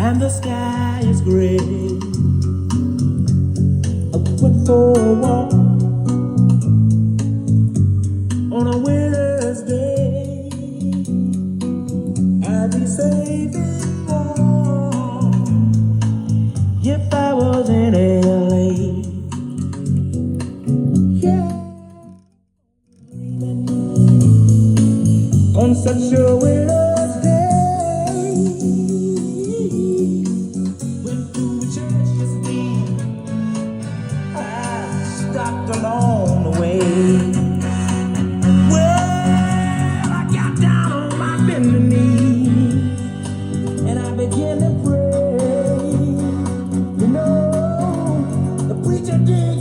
and the sky is gray. I went for a walk on a winter's day. I'd be safe and warm if I was in LA. Yeah, on such a winter's day, went to church yesterday. I stopped along